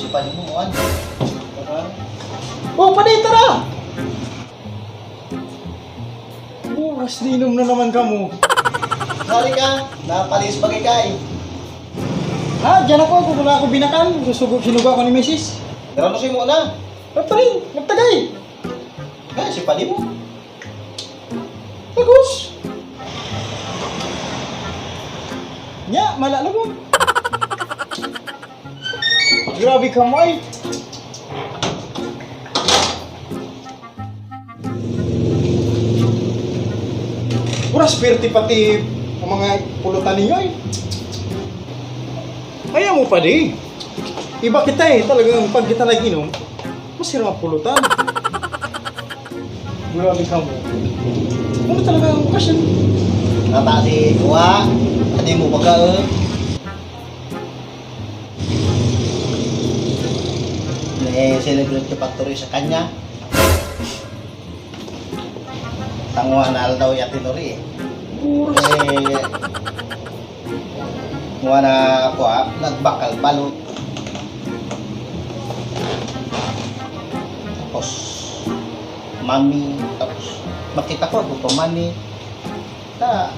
Si pali mo, ano? Oh, padi, tara! Bukas dinom na naman ka mo. Sorry ka, napalis bagay ka eh. Ha, dyan ako, kung wala ako binakan, sinuga ko ni Mrs. Granusin mo na. Ba't pa rin, nagtagay. Kaya si pali mo. Bagus. Nya, malala mo. Grabe ka mo ay. Puras swerte pati ang mga pulutan ninyo ay. Ayaw mo pa di. Iba kita eh, talagang pag kita nag-inom, masira ang pulutan. Grabe ka mo. Ano talaga ang okasyon? Nata si Kuha. Hindi mo baga celebrate yung factory sa kanya. Tangwa na daw yung tinuri eh. Kuha na ako nagbakal balot. Tapos mami, tapos makita ko ako mami na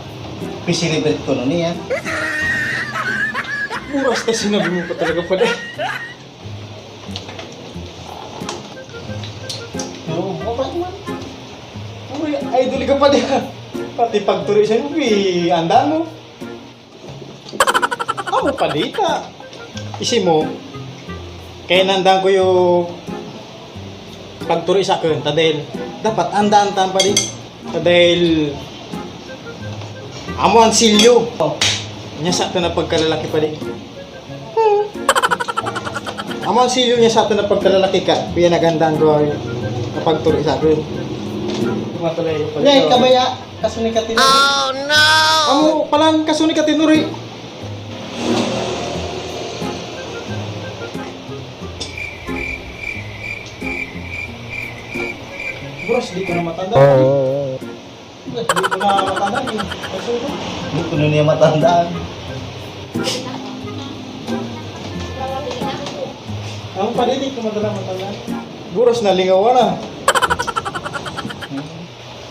pisilibrate ko nun niya. Puras ka sinabi mo pa talaga pala. Oo, okay naman. Uy, idol ka pa din. Pati pagturi sa nubi, anda mo. Ako pa dita. Isi mo, kaya nandang ko yung pagturi sa akin, tadel. Dapat andaan-andaan pa din. Tadel, amo ang silyo. Nya sa ito na pagkalalaki pa din. Amo ang silyo niya sa ito na pagkalalaki ka. Kaya nagandaan ko na pagturi sa akin. Matulay ko pala. Ngay, kabaya. Kaso ni Katinuri. Oh no! Amo palang kaso ni Katinuri. Bros, di ko na matanda. Di ko na matanda. Hindi ko na niya matandaan. Ang pa di ko matanda. Buros na lingaw na.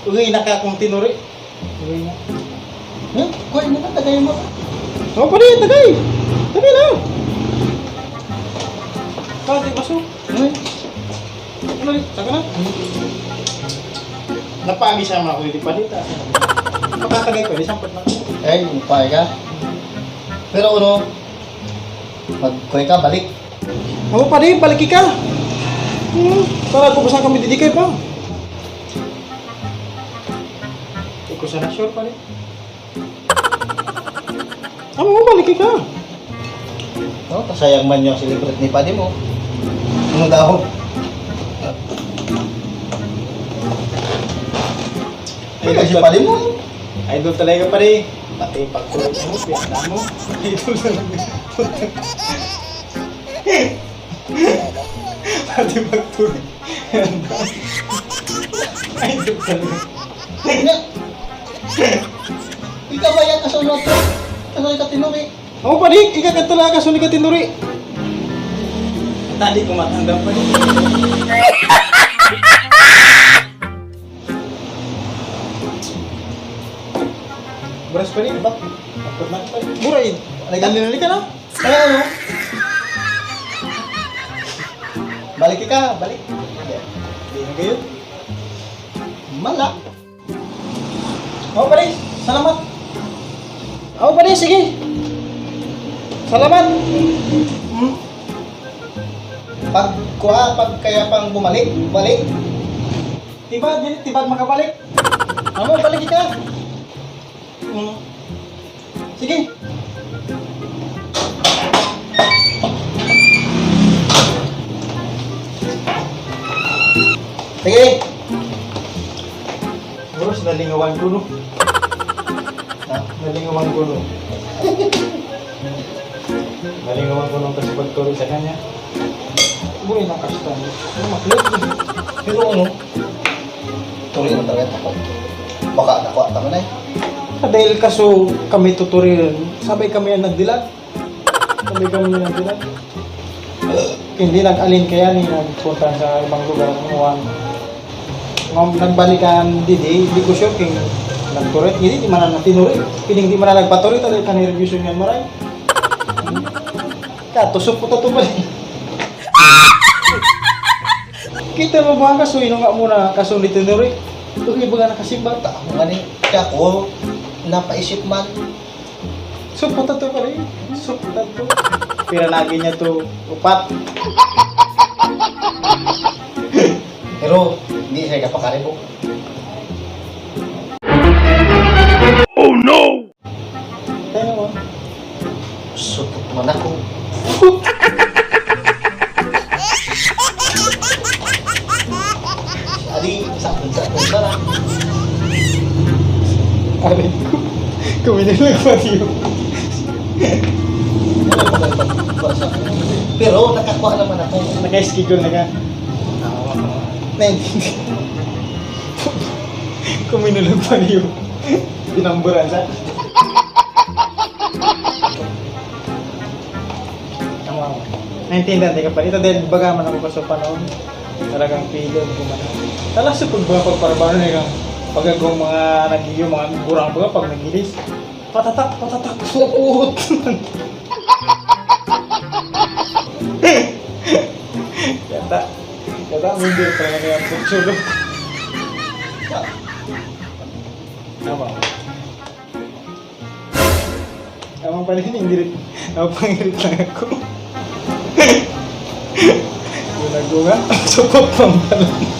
Uy, nakakong tinuri. Uy na. Huh? Kuha na ka, tagay mo. Oh, pa di, tagay. Tagay na. Kati baso. Uy. Uy, taga na. Napagi siya mga kuya, di pa dito. Makatagay ko, di sampot na. Eh, upay ka. Pero ano, magkuhay ka, balik. Oo pa di, balik ka. Para ko saan kami didikay pa. Iko sana sure pa di. Amo, balik ka. No, kasayang man yung celebrate ni Padi mo. Ano daw? Ay, kasi Padi mo. Idol talaga pa di. Pati pagkulog mo, piyanda mo. Idol talaga. Pati pagtulog. Idol talaga. Nga. Ikaw ba yan kasunod ko? Kasunod ka tinuri. Ako pa di, ikakat talaga kaso ni Katinuri. Tadi ko matanda pa di. Beras pa di, ba? Takot na pa di. Buray, nali ka na. Ay, ano? Balik ka, balik. Hindi na kayo. Mala. Ako pa di, salamat. Ako pa di, sige. Salamat. Pag kaya pang bumalik. Tibad makabalik. Amo, balik ka. Sige. Sige. Bros, nalingawan ko no. Ha? Nalingawan ko no. Nalingawan ko nung kasi pagturi sa kanya. Buhay na kasta mo. Ano maklit? Pero ano? Tuloy mo talaga ako. Baka nakuha tama na eh. Dahil kaso kami tuturin, sabay kami ang nagdilag. Sabay kami ang nagdilag. Hindi nag-alin kaya ni nagpunta sa ibang lugar kumuha. Ngam nagbalikan hindi ko sure kung nagturit, hindi man na tinurit. Pining di man na nagpaturit ali kan review niyan maray. Ka tusok po to ba? Kita mo ba kaso ino nga muna kaso ni tinurit. Tugi ba nga nakasimbang ta? Ako nga ni, kaya ako, napaisip man, Suputan to pare. Suputan to. Pira lagi niya to upat. pero hindi saya kapakaribok. Tayo mo. Supot man ako. Adi, sa lang. Aray ko. Kuminin lang pati yun. Pero nakakuha naman ako. Naka-schedule na ka. Naintindihan. Kuminulang pa niyo. Pinamburan sa. Naintindihan, di ka pa. Ito dahil baga man ako sa panahon. Talagang pilod ko man. Talas sa pagbaka pagparabano niya kang pagagawang mga nagiyo, mga burang baga pag nagilis. Patatak, puot. Yata, mundir pa nga yung pagsulog. Tama. Tama pala yun, hindi napangirit lang ako. Yung nagunga, support pang pala.